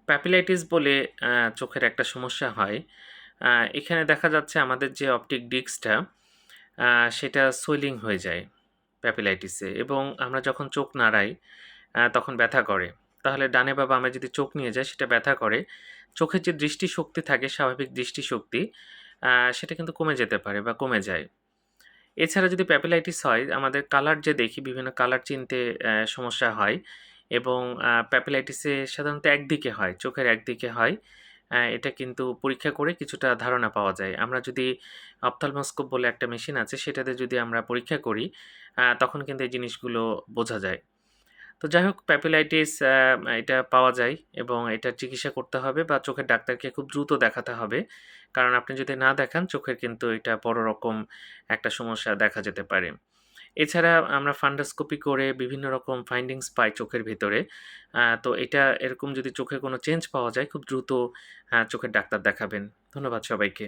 প্যাপিলাইটিস বলে চোখের একটা সমস্যা হয়। আ এখানে দেখা যাচ্ছে আমাদের যে অপটিক ডিস্কটা আ সেটা সুইলিং হয়ে যায় প্যাপিলাইটিসে এবং আমরা যখন চোখ নাড়াই তখন ব্যথা করে। তাহলে ডানে বা বামে যদি চোখ নিয়ে যাই সেটা ব্যথা করে। চোখের যে দৃষ্টিশক্তি থাকে স্বাভাবিক দৃষ্টিশক্তি আ সেটা কিন্তু কমে যেতে পারে বা কমে যায়। এছাড়া যদি প্যাপিলাইটিস হয়, আমাদের কালার যে দেখি বিভিন্ন কালার চিনতে সমস্যা হয় এবং প্যাপিলাইটিসে সাধারণত একদিকে হয়, চোখের একদিকে হয়। এটা কিন্তু পরীক্ষা করে কিছুটা ধারণা পাওয়া যায়। আমরা যদি অপথ্যালমোস্কোপ বলে একটা মেশিন আছে, সেটাতে যদি আমরা পরীক্ষা করি, তখন কিন্তু এই জিনিসগুলো বোঝা যায়। তো যাই হোক প্যাপিলাইটিস এটা পাওয়া যায় এবং এটার চিকিৎসা করতে হবে বা চোখের ডাক্তারকে খুব দ্রুত দেখাতে হবে। কারণ আপনি যদি না দেখান চোখের কিন্তু এটা বড় রকম একটা সমস্যা দেখা যেতে পারে। এছাড়া আমরা ফান্ডোস্কোপি করে বিভিন্ন রকম ফাইন্ডিংস পাই চোখের ভিতরে। তো এটা এরকম যদি চোখে কোনো চেঞ্জ পাওয়া যায় খুব দ্রুত চোখের ডাক্তার দেখাবেন। ধন্যবাদ সবাইকে।